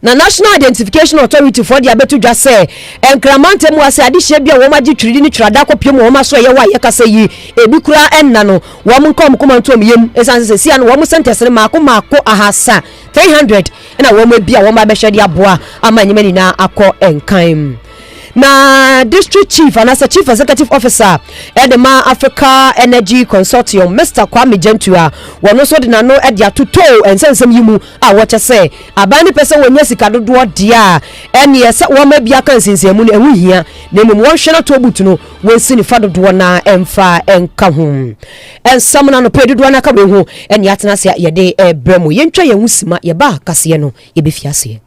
na National Identification Authority for the abetu dwa say enkramante mu ase ade hye bia wo ma gi twiri ni twirada kopiem wo ma so ye wa ye kasa yi ebi kura enna no wo m nkom komantom yem esan se sia no wo m sentence ne maako ahasa 300 na wo ma bia wo ma be hye de aboa ama nyimani na akọ enkan na district chief and as a chief executive officer Edema Africa Energy Consortium Mr. Kwame Gentua wono so de na no e dia toto ensensem yimu a wo che say abani pese wonya sika dodo dia ene yesa wo ma bia kan sinsemu no ehu hia na mum wo hwe na to butu no wonsi ni fa dodo na emfa enka ho ensam na no pe dodo na ka be ho ene atena se ye de bremu yentwa ye husima ye ba kase no ye be fiase.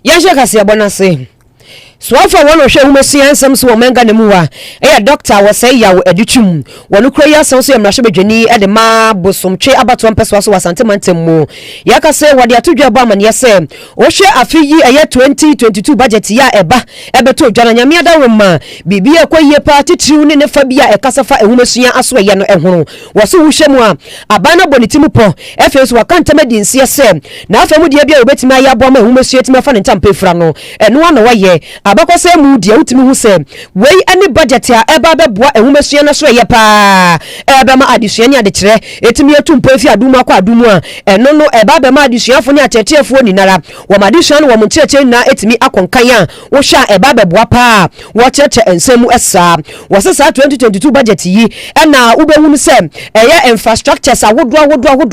Yaje kase abonase so afa wono hwe humasi ansam so omenga ne muwa doctor wo say yawo adutwum wono kura ya san so yamrahwe bedwani de ma bosomtwe Obaatanpa so wasantemantem mu yakase wode atodwa ba amane yese wo hwe afi yi 2022 budget ya eba ebeto dwana nyame adawema bibia kwaye pa titiriw ne fa bia ekasafa ehumasi aso ye no ehunu wo so wo hwe mu a abana bonitimu po Ephya so wakantamadi nsi yese na afa mu de bia obetimi ayabo ma ehumasi etimi fa ne ntampefra no eno na waye abakose mu dia utimi hu se wei ani budget ya eba beboa ehumesua na so ye pa eba ma adesua ni ade kire etimi etumpo efi adumu akwa adumu a eno no eba be ma adesuafo ni atetefo ni nara wo madesua no wo mcheche na etimi akonkan a wo hwa eba beboa pa wo cheche ensemu esa wo se sa 2022 budget yi na ubehunu se eye infrastructures awodo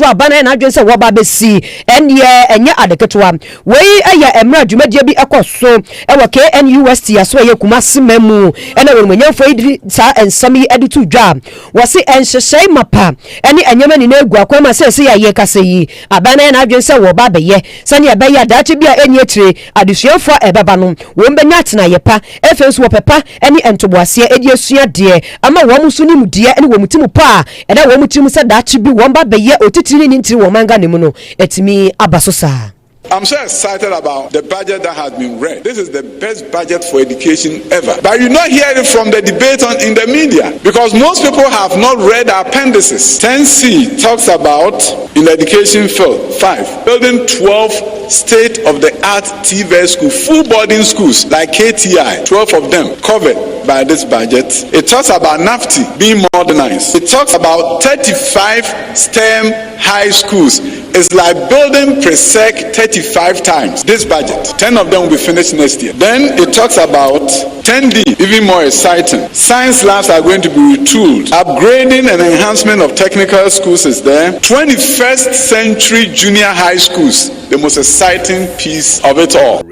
abana na adwen se wo ba besi enye adeketwa wei eye emra dwumadie bi ekoso ewo University aso ye kumase mamu ena wonmanyamfo idiri sa ensami editu dwa wose enhyehye mapa ene enyama ni na egu akwama se ya ye kase yi abana na adwen se wo ba beye sane ebe ya dache bia eni etire adesuafo ebeba no wo mbenya tena ye pa efenso wo pepa ene entoboase edi asua de ama wo musu ni mudie ene wo mutimu pa ena wo mutimu se dache bi wo ba beye otitiri ni ntiri wo manga ne mu no etimi abasosa. I'm so excited about the budget that has been read. This is the best budget for education ever. But you not hear it from the debate in the media because most people have not read the appendices. 10C talks about in the education field 5 building 12 state-of-the-art TVET schools, full boarding schools like KTI, 12 of them covered by this budget. It talks about NAFTI being modernized. It talks about 35 STEM high schools. It's like building pre-sec 35 times this budget. 10 of them will be finished next year. Then it talks about 10D, even more exciting. Science labs are going to be retooled. Upgrading and enhancement of technical schools is there. 21st century junior high schools, the most exciting piece of it all.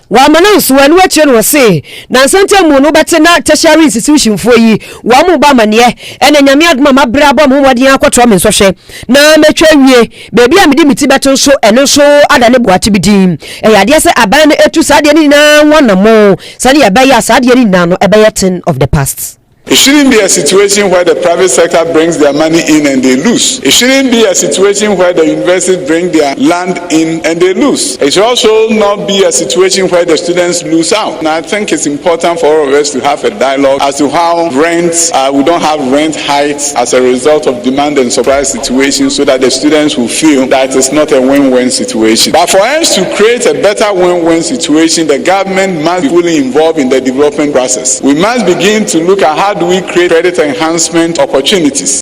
Wa mananso wanu ache no se na nsante mu no bete na tertiary institution fo yi wa mu ba mane ene nyame adoma mabra bo mu wode akotro me nsohwe na metwa wie bebi a medi miti beto so eno so adane boate bidin e yade se aban etu sade ni na wonamo sade ya baya sade ni na no ebe 10 of the past. It shouldn't be a situation where the private sector brings their money in and they lose. It shouldn't be a situation where the universities bring their land in and they lose. It should also not be a situation where the students lose out. And I think it's important for all of us to have a dialogue as to how rents, we don't have rent hikes as a result of demand and supply situation so that the students will feel that it's not a win-win situation. But for us to create a better win-win situation, the government must be fully involved in the development process. We must begin to look at how do we create credit enhancement opportunities.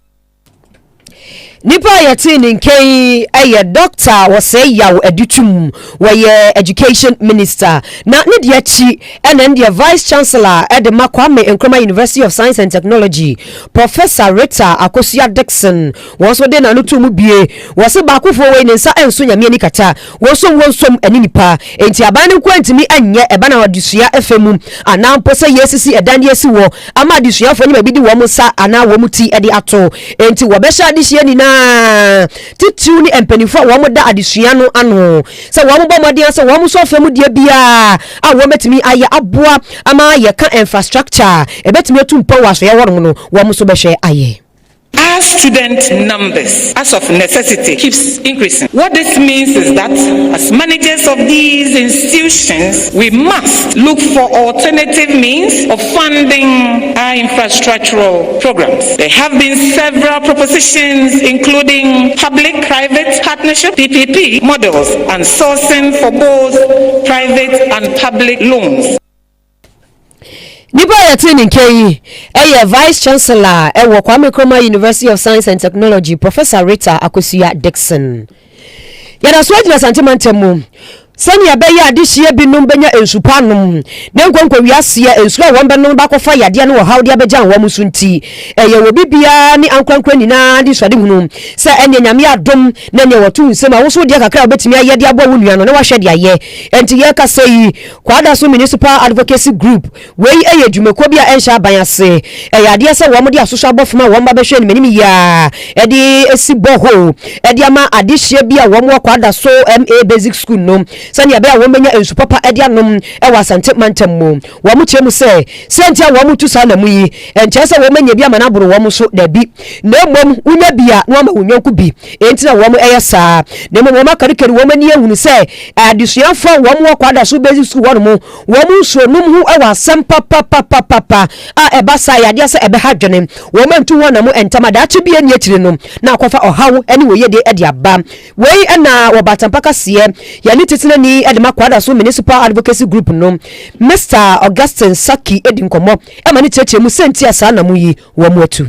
Nipa yɛte ne nkɛn ɛyɛ doctor wɔsɛ yaw adutum wɔyɛ education minister na ne deɛ akyi ɛna ne vice chancellor ɛde ma Kwame Nkrumah University of Science and Technology Professor Rita Akoo Dixon wɔn so de na no to mu bie wɔsɛ baakofo wɔ ne nsa ɛnso nyame ani kata wɔsom ani nipa enti aban ne kwantimi anyɛ ɛba na wadusua efemu ana mpo sɛ yesisi ɛdan de asi wɔ ama adusuafo nyima bi di wɔn sa ana wɔn ti ɛde ato enti wɔbɛhyɛ adehye ni na titu ni empanifo wɔn da adesua no ano sɛ wɔn bɔ mɔden sɛ wɔn so afɛmu die bia a wɔn betimi ayɛ aboa ama yɛ ka infrastructure ebetimi etu mpa wɔ asoɛ wɔn no wɔn so bɛhwɛ ayɛ. As student numbers, as of necessity, keeps increasing. What this means is that as managers of these institutions, we must look for alternative means of funding our infrastructural programs. There have been several propositions, including public-private partnership, PPP models, and sourcing for both private and public loans. Nipa yɛte ne nkɛyi ɛyɛ vice chancellor ɛwɔ Kwame Nkrumah University of Science and Technology Professor Rita Akoo Dixon. Yɛda so agyina santemantemu sani abɛyɛ adehye binom benya ensupanom na nkonkɔ wiase ensu a wɔn bɛnom bakɔfa yade no wɔ hawde abɛgya wɔn mu sunti ɛyɛ wɔ bibia ne ankrankra nyinaa de swade hunu sɛ ɛne nyame adom na ne wɔto nsɛm a woso deɛ kakra obetimi ayɛ de abɔ wo nua no na wahwɛ de ayɛ enti yɛ kasa yi kwada so municipal advocacy group wei ɛyɛ dwumako bi a ɛnhyɛ aban ase ɛyɛ adeɛ sɛ wɔn de asoso abɔfoma wɔn ba bɛhwɛ ne menim ya ɛde esi boho ɛde ama adehye bi a wɔn wɔ kwada so MA basic school no sani abe a womenya ensu papa edi anom e wa sante mantam mu wo mu kyemu se sentia wo mu tu sa na mu yi enche se womenya bi amana boro wo mu so da bi na mmom unya bia no ma wonyanku bi enti na wo mu eyesa na mmom wo makarikari wo mani ehunu se adusuafo wo mu kwada so basic school wo mu so num hu e wa sam papa a eba sa ya de se ebe ha dwene wo mantu ho na mu entama da achi bia ni atire no na akofa ohawo ene wo ye de edi aba wei na Obaatanpa kase ya ni titine ni edema kwada so municipal advocacy group no Mr. Augustine Saki edinkomo e ma ni cheche mu senti asa na mu yi wo mu atu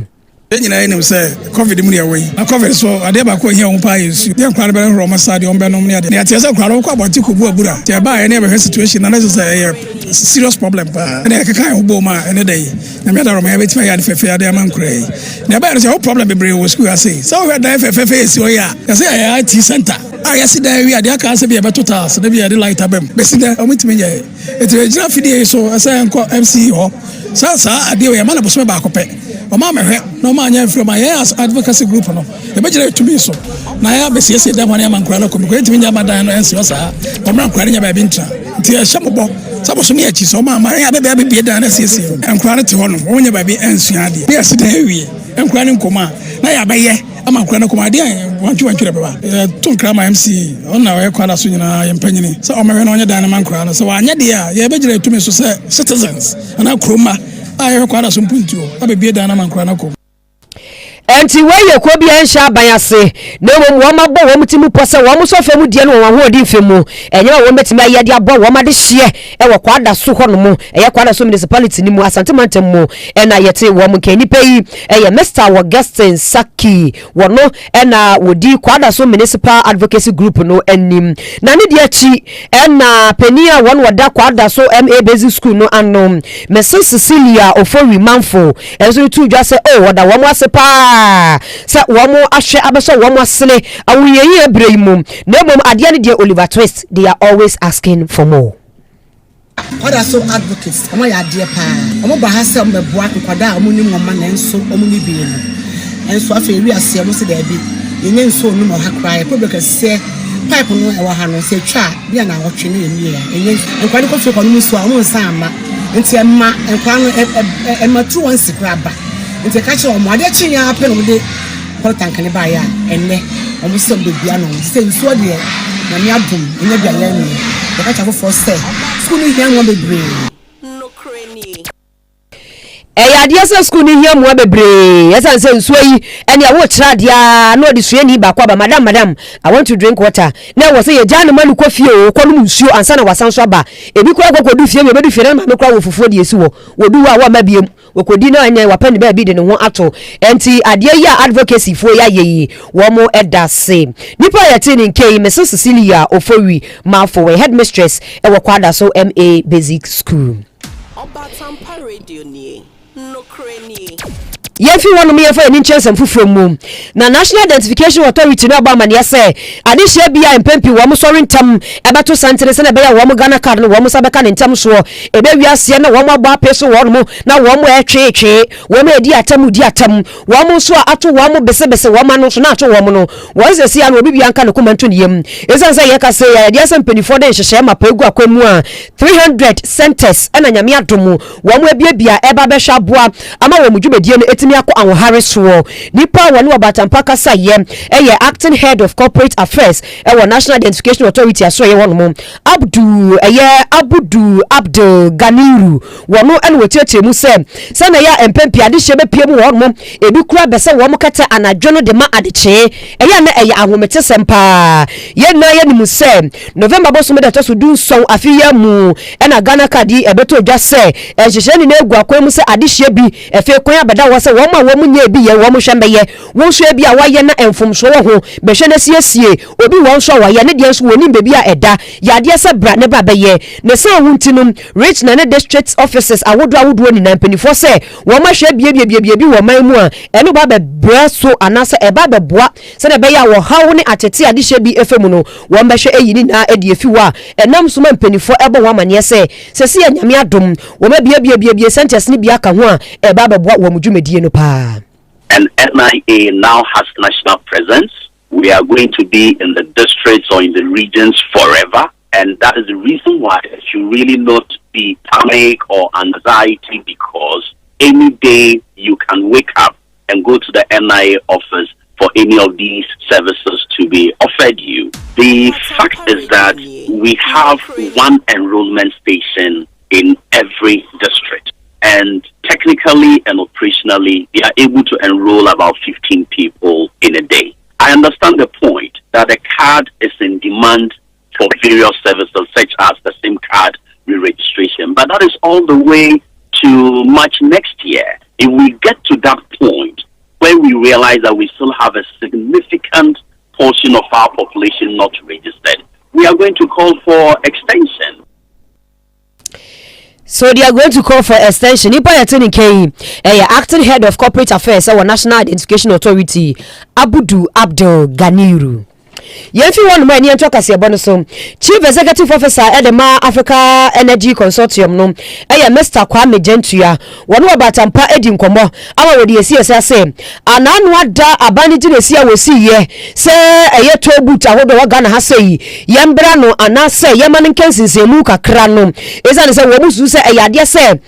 nyina ene se covid mu ya wei na covid so ade ba ko hia wo pa yesu de kwara be ro masade on be no ne ade na tie se kwara ko aboti ko bu abura tie ba ene be situation na say serious problem pa ene ka kan wo ma ene dai na me da ro ma be tima ya de fefe ade ama nkrai na ba ene say problem be bre wo school ase so we da fefe esi o ya say ya IT center yesi da wi ade aka ase be be total so da bi ade light abem be si da o mitime ye etina fidie so ase enko MC ho sa ade o ya mana boso ba akopɛ o ma mehwe no ma anya from my advocacy group no e be gire to me so na ya be siese da hwan ya mankura no ko ko etimi nya madan no ensi o sa o ma nkura nya ba bi ntra nti e hye mobɔ sabo so me achi so ma ya be bi da na siese nkura no te ho no o nya ba bi ensu ade be yesi da awie nkura no nkoma na ya bɛyɛ ama nkura no koma ade wantwe baba to nkra ma MC ona we kwada so nyina ye mpanyini so o mehwe no nya dan na mankura no so wa nya de a ye be gire to me so say citizens ana kroma ayo kwada so mpuntuo abebie dan na mankura no ko enti weye ko bia nsha abayase na wo mabɔ wo mutimu pose wo so fa mu die no wo ho odi mfemu enye wo metimi ayede abɔ wo made hye e wo kwada so hɔ no mu eye kwada so municipality ni mu asante mantam mu na yete wo mu kanipa yi eye Mr. Augustine Saki wo no na wodi kwada so municipal advocacy group no anim na ne de achi na penia won wada kwada so MA basic school no anom Mrs. Cecilia Ofori Manfo enso tu dwa se o wada wo mu asepa sa womo ahwe abeso womo asene awuyeyi ebrehim na mom ade ne de Oliver Twist they are always asking for more. Other so advocates omo ya de pa omo ba ha se omo beboa nkwada omo ni ngoma na enso omo ni bi no enso afa wi ase omo se da bi yenye enso no mo ha kra problem ka se pipe no e wa ha no se twa bia na wotwe ne yemi ya enye nkwada ko fi ko no so omo nsa ama nti emma nkwa no emma tru one sikra ba nti ka che omo ade chi ya apɛ no de poltank ne ba ya enne omo se be bia no se nso de na me adum enya bia ya ni ka cha for say school ni yan won be brave no kreni Eya se school ni hia mo bebre. Yesa se nsuo yi ene a wo kira dia na odi sua ni ba kwa ba madam I want to drink water. Na wo se ye gya ne manu kwa fie o kwa no nsuo ansa na wasan so aba. Ebi kwa kokodu fie me bedu fie na me kwa wo fufuo de esi wo. Wodu wa mabiem. Wokodi na ene wapani ba bi de ne ho ato. Enti ade ya advocacy fo ya ye wo mo edase. Nipa ya tin nke Mrs. Cecilia Ofowi Mafo headmistress e wo kwada so MA Basic School. Obaatanpa radio ni no kreni. Yefi wonu me yefa ni chensem fufuro mu na National Identification Authority na ba mane se ade hye bia empempi wo mo sori ntam ebeto santere se na be ya wo mo Ghana card no wo mo sabeka ne ntam so ebe wiase na wo mo agba peso wo mo na wo mo etwetwe wo mo edi atam wo mo so ato wo mo besebese wo ma no so na ato wo mo no wo se sia no obi bia nka ne komanto ne yem esan se ye ka se ya de asem penifo de hyehye ma pegu akwamu a 300 centers na nyame adomu wo mo ebia eba be hwa boa ama wo mo dwumedie no etimi akọ anwohare so nipa woni Obaatanpa Kase3 eye acting head of corporate affairs e National Identification Authority aso ye wono Abdul Ganiru wono ene wetietie mu se na ya empempi ade hye be piem wono ebi kura be se wo mo kata anadwo no de ma adeche eye na eye ahomete sempa ye na ye nimu se November boso me da to so dun so afiya mu ena Ghana kadi ebeto dwa se hyehye ni na egu akwam se ade hye bi efe kwan abeda wo se wo ma wo munye bi ye wo mo hwembe ye wo so bi a waye na enfomso wo ho be hwe na siesie obi wo so waye ne de so woni bebi a eda ya de se bra ne ba be ye ne se huntinum rich na ne district offices awodo ni na mpanifo se wo ma hwe bie wo man mu a eno ba be bra so anase e ba be boa se ne be ya wo hawo ne atete ade hye bi efemu no wo ma hwe eyini na edi efi wa enam so ma mpanifo ebo wo amane se se ya nyame adom wo ma bie sentence ni bia ka ho a e ba be boa wo mudwumedie no pa. And NIA now has national presence. We are going to be in the districts or in the regions forever. And that is the reason why you should really not be panic or anxiety, because any day you can wake up and go to the NIA office for any of these services to be offered you. The fact is that we have one enrollment station in every district. And technically and operationally, they are able to enroll about 15 people in a day. I understand the point that the card is in demand for various services, such as the SIM card re-registration. But that is all the way to March next year. If we get to that point where we realize that we still have a significant portion of our population not registered, we are going to call for extension. So they are going to call for extension. Nipa yatini kei acting head of corporate affairs National Identification Authority Abdul Ganiru. Yefi one man ni anto kase ebo no so chief executive officer edema Africa Energy Consortium no Mr. Kwame Gentua wono Obaatanpa edi nkomo awa wodi esi say ananu ada abani di esi awosi ye se tobut ahodo wa Ghana ha sei yembra no anase yemanin kensinsemu kakra no ezane se wo musu se ade se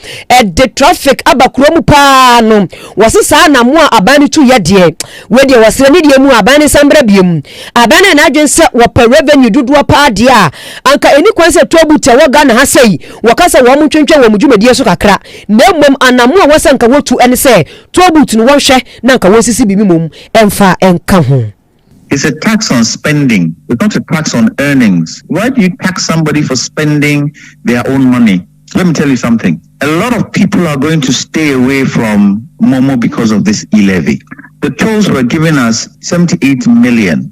the traffic abakuro mu pa no wosesa na mo abani tu ye de we de wasre ni de mu abani sambra biem abani na adwen se wo pa revenue dudu pa dia anka eni kwanse tobuta wo Ghana ha sei wo kasa wo mu twentwe wo mudwumedie so kakra na mmom anamu a wasa nka wotu ene se tobutu no wonhwe na nka wosisi bibi mom emfa enka ho. It's a tax on spending. It's not a tax on earnings. Why do you tax somebody for spending their own money? Let me tell you something. A lot of people are going to stay away from Momo because of this e-levy. The tolls were giving us 78 million.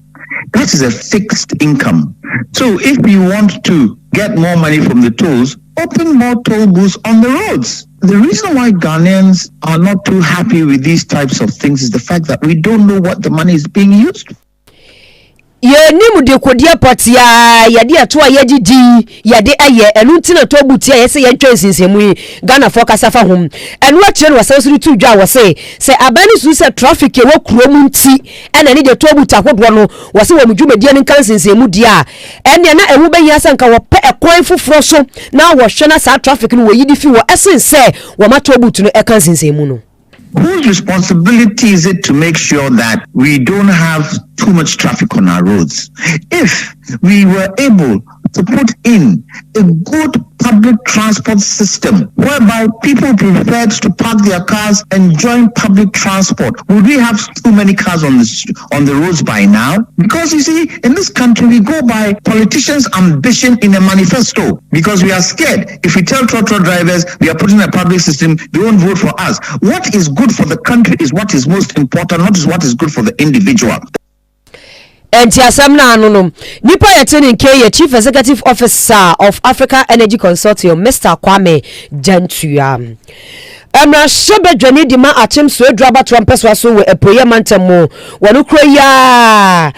That is a fixed income. So if you want to get more money from the tolls, open more toll booths on the roads. The reason why Ghanaians are not too happy with these types of things is the fact that we don't know what the money is being used for. Ye nimu de kodia potia yade ato ayedidi yade aye enu ntina to butia yese ye ntwa nsinsemu Ghana for kasafa hom enu akire no wasansu tu dwa wose se abani su se traffic e wo kuro mu nti ena ni de to butia hodo no wose wo mudwumedie ni kan nsinsemu dia ene na ewu be yasa nka wo pe ekwan foforo so na wo hwe na sa traffic no wo yidi fi wo esense wo ma to butu no e kan nsinsemu no. Whose responsibility is it to make sure that we don't have too much traffic on our roads? If we were able to put in a good public transport system whereby people preferred to park their cars and join public transport. Would we have too many cars on the roads by now? Because you see, in this country, we go by politicians' ambition in a manifesto because we are scared. If we tell trotro drivers we are putting a public system, they won't vote for us. What is good for the country is what is most important, not what is good for the individual. Enti asem na anu no nipa yetini nke Chief Executive Officer of Africa Energy Consortium Mr. Kwame Jantua Emra shebe dwani di ma achim so edruaba trompeswa so we epoye mantamo wonu kroya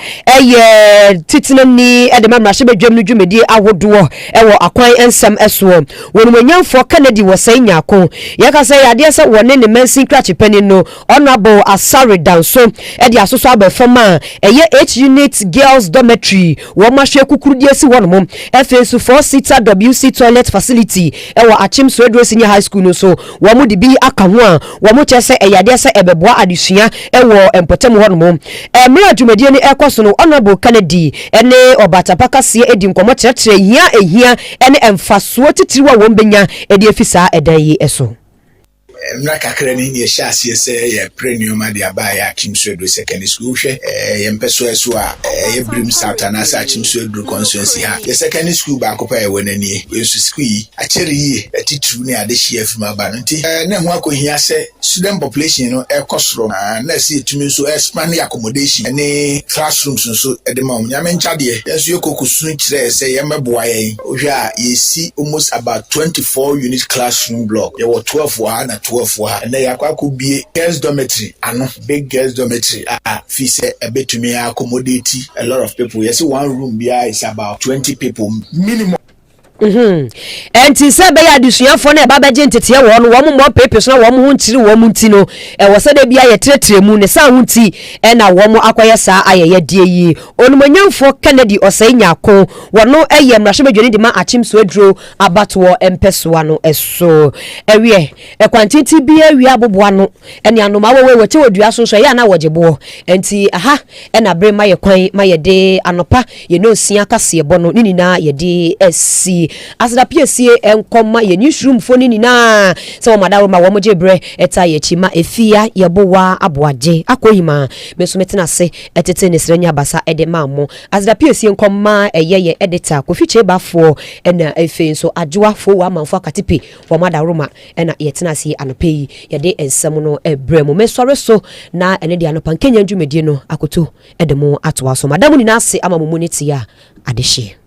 titina ni edema mra shebe dwam dwumedi ahodo ewo akwan ensem eso wonu manyamfo Kennedy wo sai nyako yaka say ade se wone ne mansin krachi pani no honorable Asare Danso edi asoso abefama H unit girls dormitory wo mahwe kukurudi esi wono Ephya 4-seater WC toilet facility ewo achim so edro senior high school no so wo mu bi akanwa wo mo chese eyade se ebeboa adesua ewo empotem hono emre adwumadie ni ekoso no honorable Kennedy ene Obaatanpa Kase3 edi nkomo kyerkyere ehia ene emfaso titiriwa wo mbenya edi efisa edan yi eso Mra kakra ni ye hyase se ye premium ade aba ya Kimswedo secondary school hwe ye mpeso eso a ye brim satana sa Kimswedo constituency ha ye secondary school ba kopa ye wonani ye su school yi a chere yi atitru ni ade hye afima ba nti na ho akohia se student population no e kosoro na se etumi so expand accommodation ne classrooms so e de ma nyame nchade ye so yekokusu kire se ye meboa ye ohwe a ye si almost about 24 unit classroom block ye wo 12 wa na 12 and they could be girls dormitory and big girls dormitory fee say a bit to me accommodate a lot of people. Yes, one room here is about 20 people minimum. Enti se be ya dusuafo na baba je ntete wo no wo mo pepe so na wo mo huntiri wo mo nti no wo se de bia ye tretre mu ne sa hunti na wo mo akoye sa ayeye die yi onumanyamfo Kennedy osai nyako wo no eye mrahye bedwani de ma achim so adro abato empesoa no eso ewie kwantiti bia wi aboboa no ene anoma wo we che wodua so so ya na wogebo enti aha na bre ma ye kwan ma ye de anopa ye no sia kase bo no ni na ye de esi asda piesie enkoma ye newsroom phone ni na se wo madawo ma wo moje bre eta ye chima Ephya Yaboah Aboagye akoyima meso metina se etete ne srenya basa ede mammo asda piesie enkoma eyeye editor kofiche bafo na Ephya so adwoa fo wa manfo akatepe wo madawo ma na yetina se anopeyi ye de ensem no ebre mo mesore so na ene de anopa Kenya ndwumedie no akoto ede mo atoa so madamu ni na se ama mo muniti ya adehye.